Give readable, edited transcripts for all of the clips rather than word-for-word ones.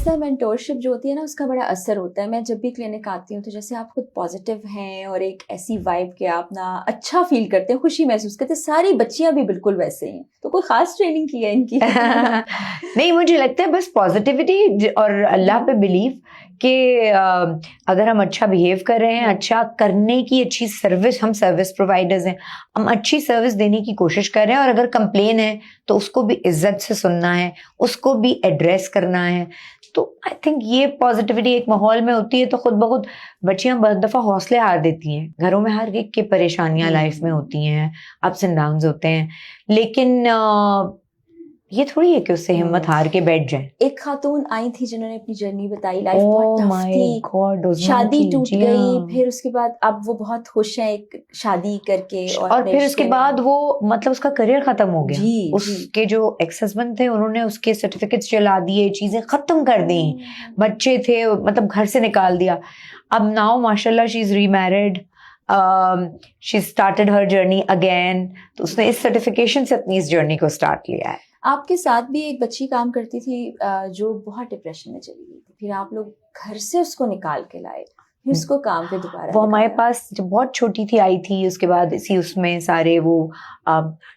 Shaista mentorship जो होती है ना उसका बड़ा असर होता है। मैं जब भी क्लिनिक आती हूँ तो जैसे आप खुद पॉजिटिव हैं और एक ऐसी वाइब के आप ना अच्छा फील करते हैं, खुशी महसूस करते हैं, सारी बच्चियां भी बिल्कुल वैसे ही हैं। तो कोई खास ट्रेनिंग की है इनकी? नहीं, मुझे लगता है बस पॉजिटिविटी और अल्लाह पे बिलीव कि अगर हम अच्छा बिहेव कर रहे हैं, अच्छा करने की अच्छी सर्विस, हम सर्विस प्रोवाइडर्स हैं, हम अच्छी सर्विस देने की कोशिश कर रहे हैं और अगर कंप्लेन है तो उसको भी इज्जत से सुनना है, उसको भी एड्रेस करना है। तो आई थिंक ये पॉजिटिविटी एक माहौल में होती है तो खुद ब खुद बच्चियां बहुत दफ़ा हौसले हार देती हैं। घरों में हर एक की परेशानियां लाइफ में होती हैं, अप्स एंड डाउन्स होते हैं, लेकिन ये थोड़ी है कि उससे हिम्मत हार के बैठ जाए। एक खातून आई थी जिन्होंने अपनी जर्नी बताई, लाइफ बहुत टफ थी, शादी टूट गई, फिर उसके बाद अब वो बहुत खुश है एक शादी करके और फिर उसके बाद वो मतलब उसका करियर खत्म हो गया। उसके जो एक्स हस्बैंड थे उन्होंने उसके सर्टिफिकेट्स जला दिए, चीजें खत्म कर दी, बच्चे थे मतलब घर से निकाल दिया। अब नाउ माशाल्लाह she is remarried, she started her journey again. तो उसने इस सर्टिफिकेशन से अपनी इस जर्नी को स्टार्ट लिया है। आपके साथ भी एक बच्ची काम करती थी जो बहुत डिप्रेशन में चली गई थी, फिर आप लोग घर से उसको निकाल के लाए, फिर उसको काम पे दोबारा वो हमारे पास जब बहुत छोटी थी आई थी। उसके बाद इसी उसमें सारे वो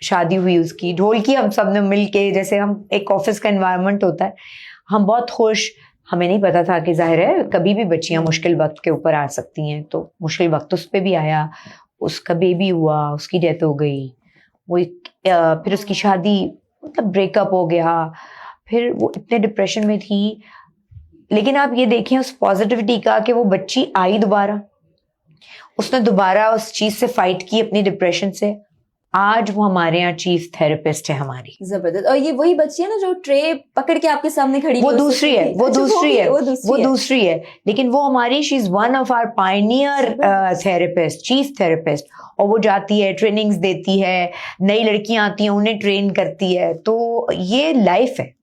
शादी हुई उसकी, ढोलकी हम सब ने मिल के, जैसे हम एक ऑफिस का एनवायरनमेंट होता है, हम बहुत खुश। हमें नहीं पता था कि जाहिर है कभी भी बच्चियां मुश्किल वक्त के ऊपर आ सकती हैं, तो मुश्किल वक्त उस पर भी आया। उसका बेबी हुआ, उसकी डेथ हो गई, वो फिर उसकी शादी मतलब ब्रेकअप हो गया, फिर वो इतने डिप्रेशन में थी। लेकिन आप ये देखें उस पॉजिटिविटी का कि वो बच्ची आई दोबारा, उसने दोबारा उस चीज से फाइट की, अपनी डिप्रेशन से। आज वो हमारे यहाँ चीफ थेरेपिस्ट है हमारी। जबरदस्त। और ये वही बच्ची है ना जो ट्रे पकड़ के आपके सामने खड़ी? वो दूसरी है, वो दूसरी है, लेकिन वो हमारी she is one of our pioneer therapist, chief therapist. और वो जाती है, ट्रेनिंग्स देती है, नई लड़कियां आती हैं उन्हें ट्रेन करती है। तो ये लाइफ है।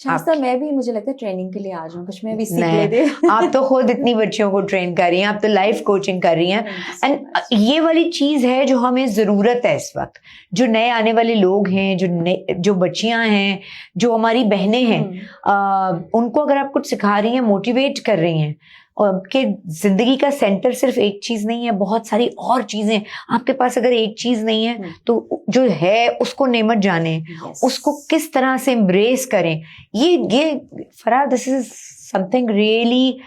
शाइस्ता, मैं भी मुझे लगता है ट्रेनिंग के लिए आ जाऊं, कुछ मैं भी सीख लेते। आप तो खुद इतनी बच्चियों को ट्रेन कर रही हैं, आप तो लाइफ कोचिंग कर रही हैं। एंड ये वाली चीज है जो हमें जरूरत है इस वक्त। जो नए आने वाले लोग हैं, जो बच्चियां हैं, जो हमारी बहनें हैं, उनको अगर आप कुछ सिखा रही हैं, मोटिवेट कर रही हैं, और कि जिंदगी का सेंटर सिर्फ एक चीज नहीं है, बहुत सारी और चीजें। आपके पास अगर एक चीज नहीं है तो जो है उसको नेमत जाने, उसको किस तरह से एम्ब्रेस करें। ये Farah, this is something really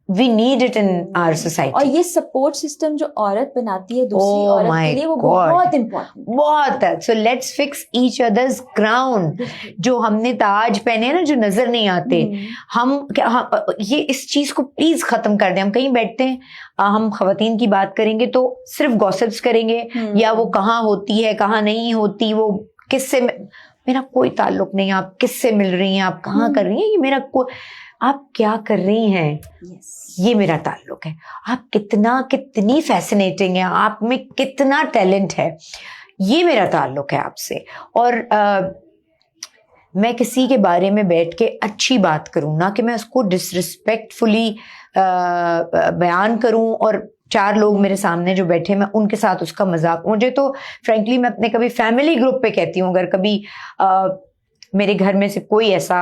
we need it in our society. और ये सपोर्ट सिस्टम जो औरत बनाती है दूसरी औरत के लिए, वो बहुत इम्पोर्टेंट, बहुत है। So let's fix each other's crown. जो हमने ताज पहने हैं ना, जो नजर नहीं आते, हम ये इस चीज को प्लीज खत्म कर दें। हम कहीं बैठते हैं, हम खवातीन की बात करेंगे तो सिर्फ गॉसिप्स करेंगे, या वो कहाँ होती है कहाँ नहीं होती, वो किससे, मेरा कोई ताल्लुक नहीं, आप किससे मिल रही हैं, आप कहाँ कर रही हैं, ये मेरा आप क्या कर रही हैं, ये मेरा ताल्लुक है। आप कितनी फैसिनेटिंग है, आप में कितना टैलेंट है, ये मेरा ताल्लुक है आपसे। और मैं किसी के बारे में बैठ के अच्छी बात करूं, ना कि मैं उसको डिसरिस्पेक्टफुली बयान करूं और 4 लोग मेरे सामने जो बैठे, मैं उनके साथ उसका मजाक। मुझे तो फ्रेंकली मैं अपने कभी फैमिली ग्रुप पे कहती हूँ, अगर कभी मेरे घर में से कोई ऐसा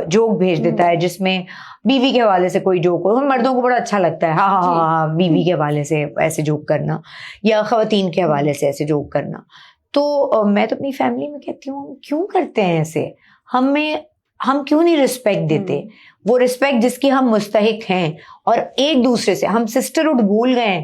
जोक भेज देता है जिसमें बीवी के हवाले से कोई जोक हो, मर्दों को बड़ा अच्छा लगता है, हाँ बीवी के हवाले से ऐसे जोक करना या खवातीन के हवाले से ऐसे जोक करना। तो मैं तो अपनी फैमिली में कहती हूँ, क्यों करते हैं ऐसे? हम क्यों नहीं रिस्पेक्ट देते? वो रिस्पेक्ट जिसकी हम मुस्तहिक हैं। और एक दूसरे से हम सिस्टरहुड भूल गए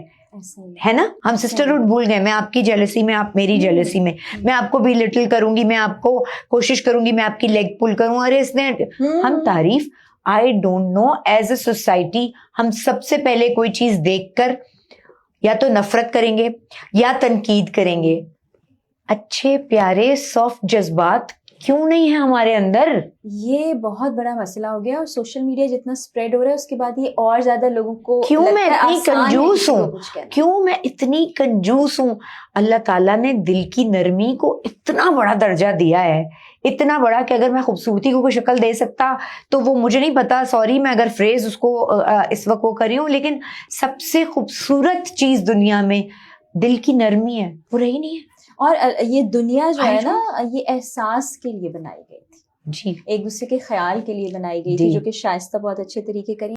है ना, हम सिस्टरहुड भूल गए। मैं आपकी जेलसी में, आप मेरी जेलसी में, मैं आपको भी लिटिल करूंगी, मैं आपको कोशिश करूंगी, मैं आपकी लेग पुल करूं। अरे इसने हम तारीफ, I don't know, as a society हम सबसे पहले कोई चीज देखकर या तो नफरत करेंगे या तनकीद करेंगे। अच्छे प्यारे सॉफ्ट जज्बात क्यों नहीं है हमारे अंदर? ये बहुत बड़ा मसला हो गया, और सोशल मीडिया जितना स्प्रेड हो रहा है उसके बाद ये और ज्यादा लोगों को क्यों मैं इतनी कंजूस हूँ, क्यों मैं इतनी कंजूस हूँ? अल्लाह ताला ने दिल की नरमी को इतना बड़ा दर्जा दिया है, इतना बड़ा कि अगर मैं खूबसूरती को कोई शक्ल दे सकता तो वो मुझे नहीं पता, सॉरी मैं अगर फ्रेज उसको इस वक्त वो करी हूँ, लेकिन सबसे खूबसूरत चीज दुनिया में दिल की नरमी है, वो रही नहीं है। और ये दुनिया जो है ना, ये एहसास के लिए बनाई गई थी। जी एक दूसरे के ख्याल के लिए बनाई गई जी। थी, जो कि शाइस्ता बहुत अच्छे तरीके करी।